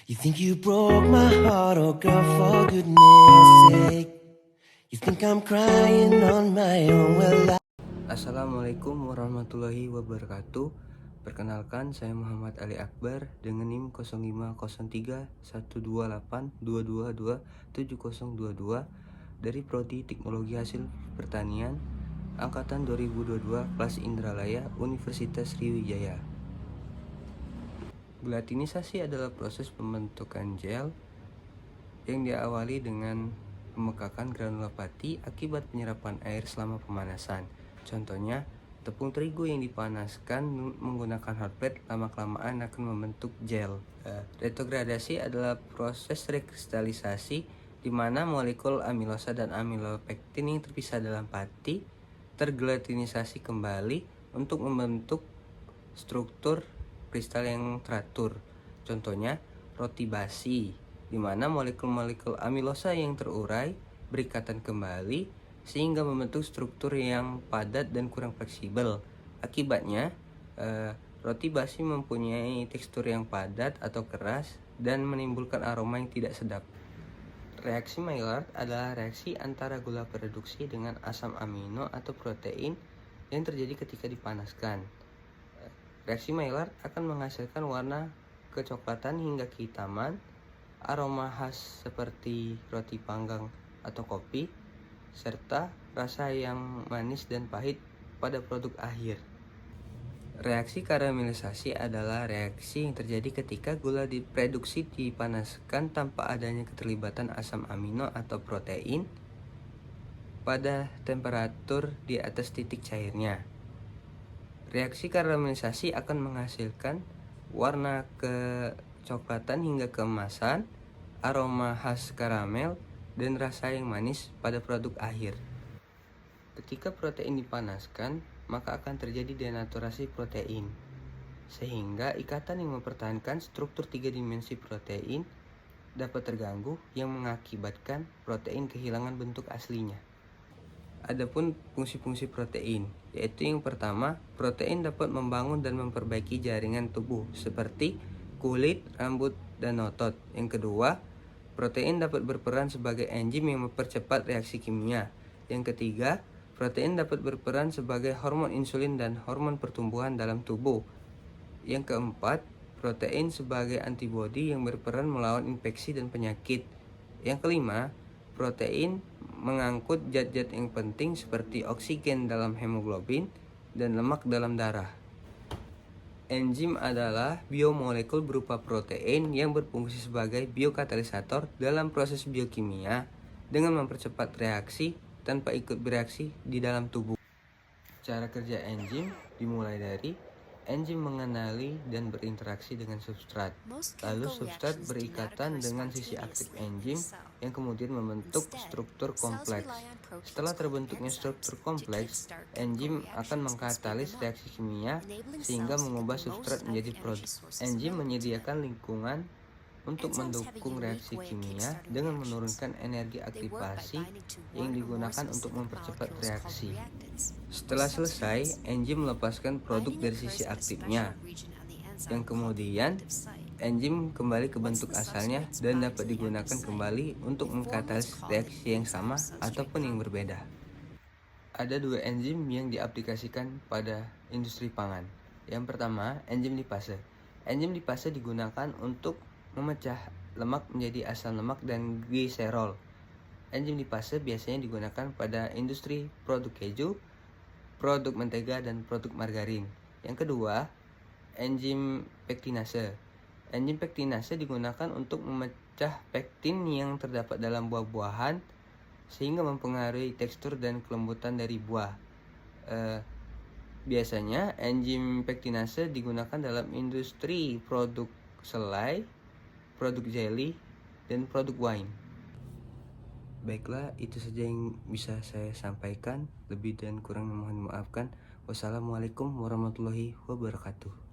You think you broke my heart, oh girl, for goodness sake. You think I'm crying on my own, well Assalamualaikum warahmatullahi wabarakatuh. Perkenalkan, saya Muhammad Ali Akbar dengan NIM 05031282227022 dari Prodi Teknologi Hasil Pertanian Angkatan 2022 kelas Indralaya Universitas Sriwijaya. Gelatinisasi adalah proses pembentukan gel yang diawali dengan pemekakan granula pati akibat penyerapan air selama pemanasan. Contohnya, tepung terigu yang dipanaskan menggunakan hot plate lama-kelamaan akan membentuk gel. Retrogradasi adalah proses rekristalisasi di mana molekul amilosa dan amilopektin yang terpisah dalam pati tergelatinisasi kembali untuk membentuk struktur kristal yang teratur. Contohnya, roti basi, di mana molekul-molekul amilosa yang terurai berikatan kembali sehingga membentuk struktur yang padat dan kurang fleksibel. Akibatnya, roti basi mempunyai tekstur yang padat atau keras dan menimbulkan aroma yang tidak sedap. Reaksi Maillard adalah reaksi antara gula reduksi dengan asam amino atau protein yang terjadi ketika dipanaskan. Reaksi Maillard akan menghasilkan warna kecoklatan hingga kehitaman, aroma khas seperti roti panggang atau kopi, serta rasa yang manis dan pahit pada produk akhir. Reaksi karamelisasi adalah reaksi yang terjadi ketika gula direduksi dipanaskan tanpa adanya keterlibatan asam amino atau protein pada temperatur di atas titik cairnya. Reaksi karamelisasi akan menghasilkan warna kecoklatan hingga keemasan, aroma khas karamel, dan rasa yang manis pada produk akhir. Ketika protein dipanaskan, maka akan terjadi denaturasi protein, sehingga ikatan yang mempertahankan struktur 3 dimensi protein dapat terganggu yang mengakibatkan protein kehilangan bentuk aslinya. Adapun fungsi-fungsi protein, yaitu yang pertama, protein dapat membangun dan memperbaiki jaringan tubuh seperti kulit, rambut, dan otot. Yang kedua, protein dapat berperan sebagai enzim yang mempercepat reaksi kimia. Yang ketiga, protein dapat berperan sebagai hormon insulin dan hormon pertumbuhan dalam tubuh. Yang keempat, protein sebagai antibodi yang berperan melawan infeksi dan penyakit. Yang kelima, protein mengangkut zat-zat yang penting seperti oksigen dalam hemoglobin dan lemak dalam darah. Enzim adalah biomolekul berupa protein yang berfungsi sebagai biokatalisator dalam proses biokimia dengan mempercepat reaksi tanpa ikut bereaksi di dalam tubuh. Cara kerja enzim dimulai dari enzim mengenali dan berinteraksi dengan substrat. Lalu substrat berikatan dengan sisi aktif enzim yang kemudian membentuk struktur kompleks. Setelah terbentuknya struktur kompleks, enzim akan mengkatalis reaksi kimia sehingga mengubah substrat menjadi produk. Enzim menyediakan lingkungan untuk mendukung reaksi kimia dengan menurunkan energi aktivasi yang digunakan untuk mempercepat reaksi. Setelah selesai, enzim melepaskan produk dari sisi aktifnya, yang kemudian enzim kembali ke bentuk asalnya dan dapat digunakan kembali untuk mengkatalis reaksi yang sama ataupun yang berbeda. Ada dua enzim yang diaplikasikan pada industri pangan. Yang pertama, enzim lipase. Enzim lipase digunakan untuk memecah lemak menjadi asam lemak dan gliserol. Enzim lipase biasanya digunakan pada industri produk keju, produk mentega, dan produk margarin. Yang kedua, enzim pektinase. Enzim pektinase digunakan untuk memecah pektin yang terdapat dalam buah-buahan sehingga mempengaruhi tekstur dan kelembutan dari buah. Biasanya enzim pektinase digunakan dalam industri produk selai, produk jelly, dan produk wine. Baiklah, itu saja yang bisa saya sampaikan. Lebih dan kurang mohon dimaafkan. Wassalamualaikum warahmatullahi wabarakatuh.